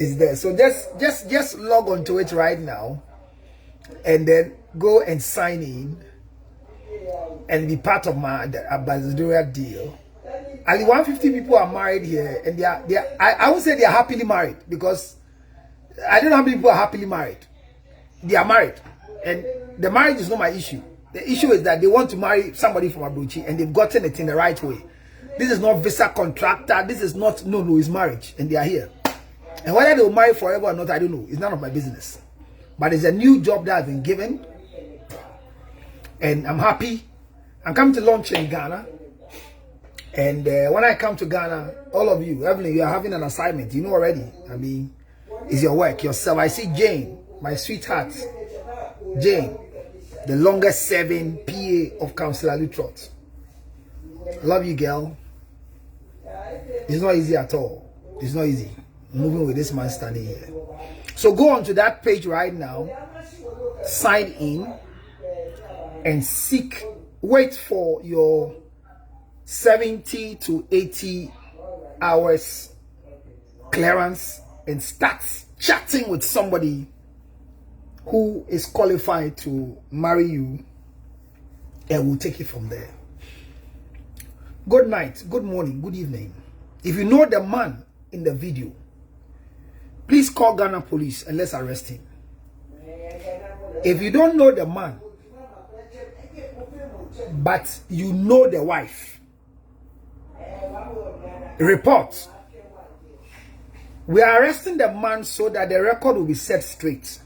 Speaker 1: is there. So just log on to it right now, and then go and sign in and be part of my ambassadorial deal. Ali, 150 people are married here, and I would say they are happily married, because I don't know how many people are happily married. They are married, and the marriage is not my issue. The issue is that they want to marry somebody from Abuchi, and they've gotten it in the right way. This is not visa contractor. This is not, no, it's marriage, and they are here. And whether they will marry forever or not, I don't know. It's none of my business. But it's a new job that I've been given, and I'm happy. I'm coming to launch in Ghana, and when I come to Ghana, all of you, Evelyn, you are having an assignment. You know already. I mean, it's your work, yourself. I see Jane, my sweetheart, Jane, the longest serving PA of Councillor Lutrot. Love you, girl. It's not easy at all. It's not easy moving with this man standing here. So go on to that page right now, sign in, and wait for your 70 to 80 hours clearance, and start chatting with somebody who is qualified to marry you, and we'll take it from there. Good night, good morning, good evening. If you know the man in the video, please call Ghana police and let's arrest him. If you don't know the man, but you know the wife, report. We are arresting the man so that the record will be set straight.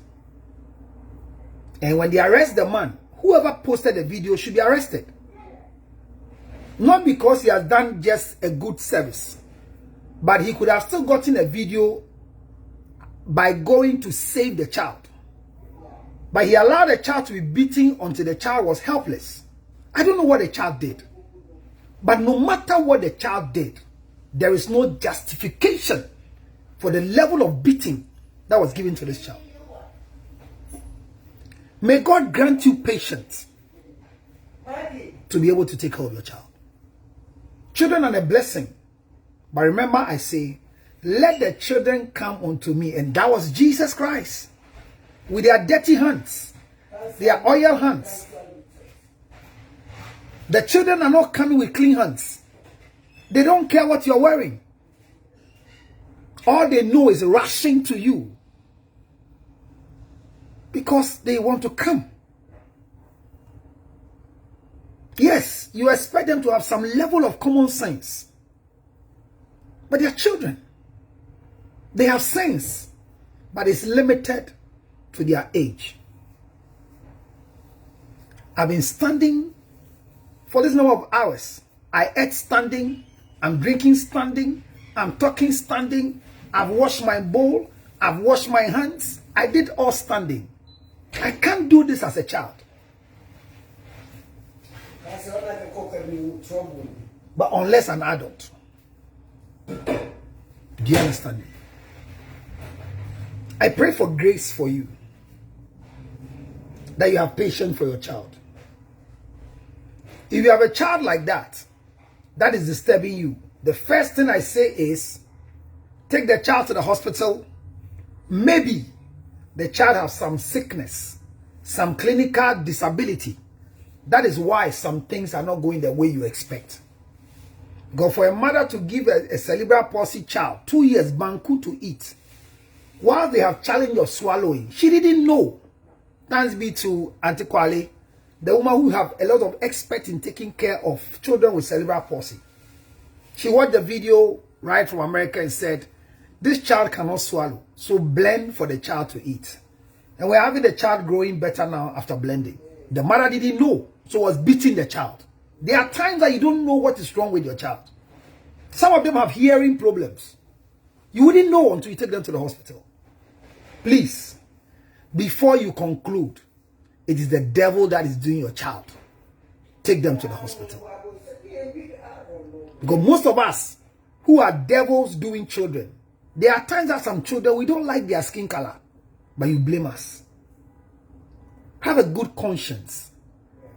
Speaker 1: And when they arrest the man, whoever posted the video should be arrested. Not because he has done just a good service, but he could have still gotten a video by going to save the child. But he allowed the child to be beaten until the child was helpless. I don't know what the child did. But no matter what the child did, there is no justification for the level of beating that was given to this child. May God grant you patience to be able to take care of your child. Children are a blessing. But remember, I say, let the children come unto me. And that was Jesus Christ. With their dirty hands, their oil hands. The children are not coming with clean hands. They don't care what you're wearing. All they know is rushing to you, because they want to come. Yes, you expect them to have some level of common sense. But they are children. They have sense, but it's limited to their age. I've been standing for this number of hours. I ate standing, I'm drinking standing, I'm talking standing, I've washed my bowl, I've washed my hands. I did all standing. I can't do this as a child. But unless an adult. Do you understand me? I pray for grace for you, that you have patience for your child. If you have a child like that, that is disturbing you, the first thing I say is, take the child to the hospital. Maybe the child has some sickness, some clinical disability. That is why some things are not going the way you expect. Go for a mother to give a cerebral palsy child 2 years banku to eat, while they have challenged your swallowing. She didn't know. Thanks be to Auntie Kwale, the woman who have a lot of expert in taking care of children with cerebral palsy. She watched the video right from America and said, this child cannot swallow, so blend for the child to eat. And we're having the child growing better now after blending. The mother didn't know, so was beating the child. There are times that you don't know what is wrong with your child. Some of them have hearing problems. You wouldn't know until you take them to the hospital. Please, before you conclude, it is the devil that is doing your child, take them to the hospital. Because most of us who are devils doing children, there are times that some children, we don't like their skin color, but you blame us. Have a good conscience,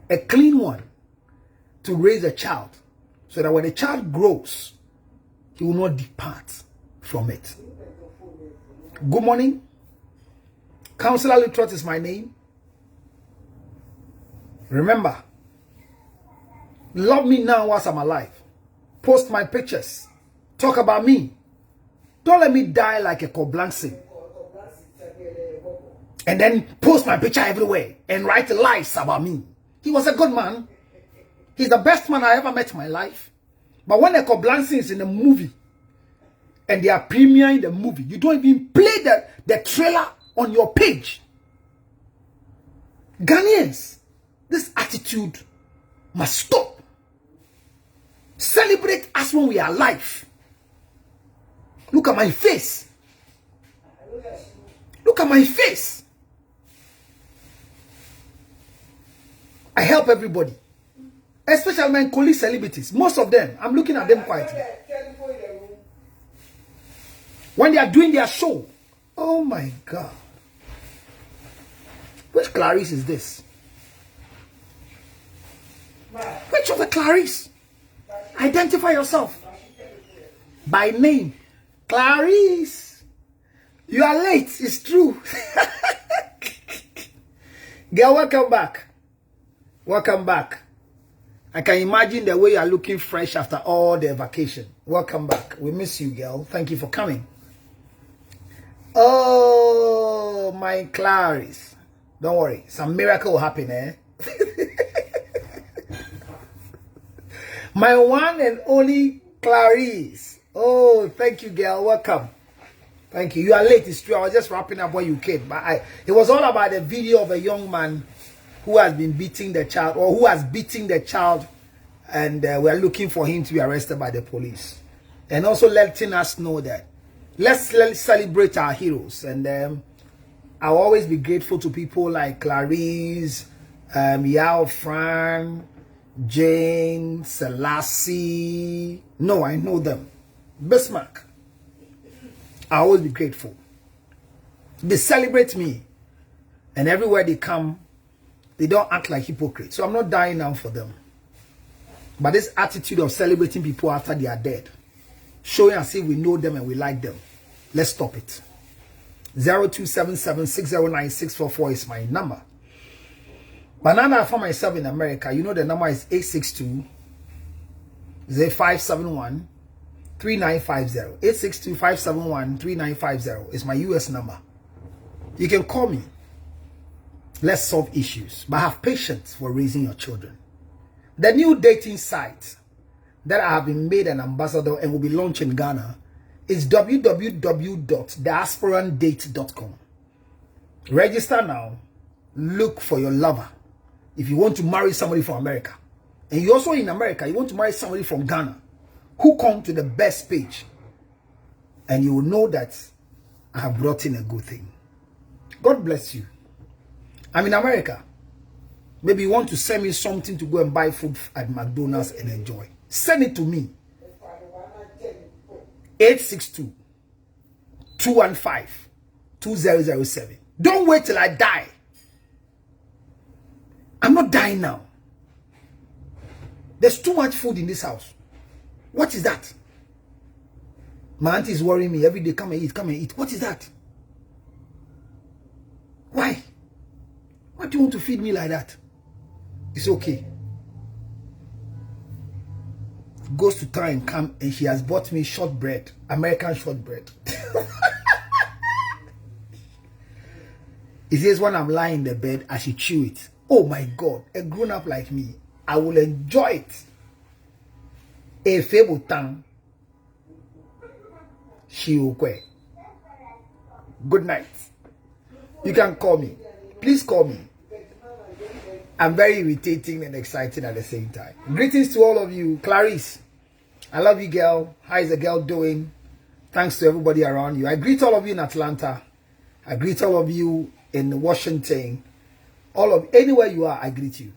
Speaker 1: a clean one, to raise a child, so that when the child grows, he will not depart from it. Good morning. Counselor Luttrot is my name. Remember, love me now whilst I'm alive. Post my pictures. Talk about me. Don't let me die like a Koblansi. And then post my picture everywhere and write lies about me. He was a good man. He's the best man I ever met in my life. But when a Koblansi is in a movie and they are premiering the movie, you don't even play the trailer on your page. Ghanaians, this attitude must stop. Celebrate us when we are alive. Look at my face. Look at my face. I help everybody. Especially my colleague celebrities. Most of them, I'm looking at them quietly. When they are doing their show. Oh my God. Which Clarice is this? Which of the Clarice? Identify yourself. By name. Clarice. You are late. It's true. Girl, welcome back. Welcome back. I can imagine the way you are looking fresh after all the vacation. Welcome back. We miss you, girl. Thank you for coming. Oh, my Clarice. Don't worry. Some miracle will happen, eh? My one and only Clarice. Oh, thank you, girl. Welcome. Thank you. You are late. It's true. I was just wrapping up when you came. But it was all about the video of a young man who has been beating the child, or who has beaten the child, and we're looking for him to be arrested by the police. And also letting us know that let's celebrate our heroes. And I'll always be grateful to people like Clarice, Yao Fran, Jane, Selassie. No, I know them. Bismarck. I'll always be grateful. They celebrate me. And everywhere they come, they don't act like hypocrites. So I'm not dying now for them. But this attitude of celebrating people after they are dead, showing as if we know them and we like them, let's stop it. 0277609644 is my number. But now I found myself in America, you know the number is 862-571-3950. 862-571-3950 is my US number. You can call me. Let's solve issues, but have patience for raising your children. The new dating site that I have been made an ambassador and will be launched in Ghana is www.diasporandate.com. Register now. Look for your lover. If you want to marry somebody from America, and you're also in America, you want to marry somebody from Ghana, who come to the best page, and you will know that I have brought in a good thing. God bless you. I'm in America. Maybe you want to send me something to go and buy food at McDonald's and enjoy. Send it to me. 862-215-2007. Don't wait till I die. I'm not dying now. There's too much food in this house. What is that? My auntie is worrying me every day. Come and eat, come and eat. What is that? Why? Why do you want to feed me like that? It's okay. Goes to town and come, and she has bought me shortbread, American shortbread. It says when I'm lying in the bed, I should chew it. Oh my God, a grown up like me, I will enjoy it. A fable tongue. She will quit. Good night. You can call me. Please call me. I'm very irritating and exciting at the same time. Greetings to all of you. Clarice, I love you, girl. How is the girl doing? Thanks to everybody around you. I greet all of you in Atlanta. I greet all of you in Washington. All of anywhere you are, I greet you.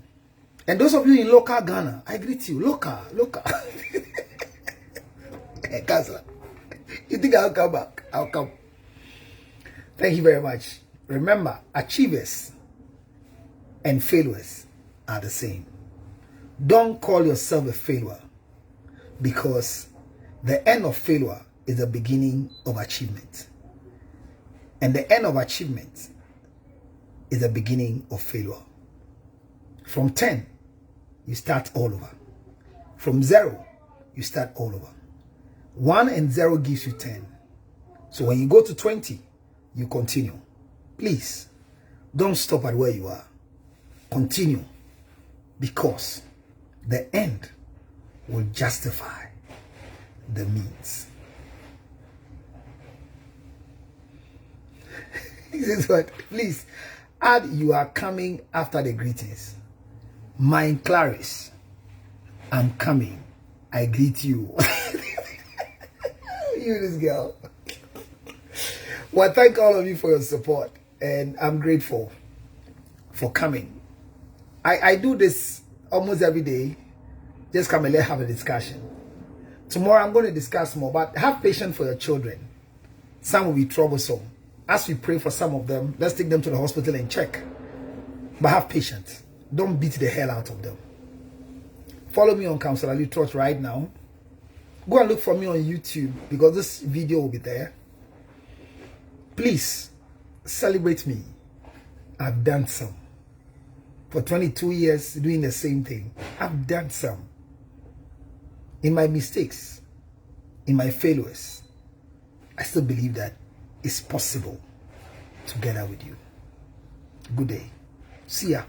Speaker 1: And those of you in local Ghana, I greet you. Local. Hey, Kansler, you think I'll come back? I'll come. Thank you very much. Remember, achievers and failures are the same. Don't call yourself a failure, because the end of failure is the beginning of achievement. And the end of achievement is the beginning of failure. From 10, you start all over. From 0, you start all over. 1 and 0 gives you 10. So when you go to 20, you continue. Please, don't stop at where you are. Continue, because the end will justify the means. He says what? Please add "you are coming" after the greetings. Mine Clarice, I'm coming. I greet you. You, this girl. Well, thank all of you for your support, and I'm grateful for coming. I do this almost every day. Just come and let's have a discussion. Tomorrow I'm going to discuss more, but have patience for your children. Some will be troublesome. As we pray for some of them, let's take them to the hospital and check. But have patience. Don't beat the hell out of them. Follow me on Counselor Ali Trust right now. Go and look for me on YouTube, because this video will be there. Please celebrate me. I've done some. For 22 years doing the same thing. I've done some. In my mistakes, in my failures, I still believe that it's possible together with you. Good day. See ya.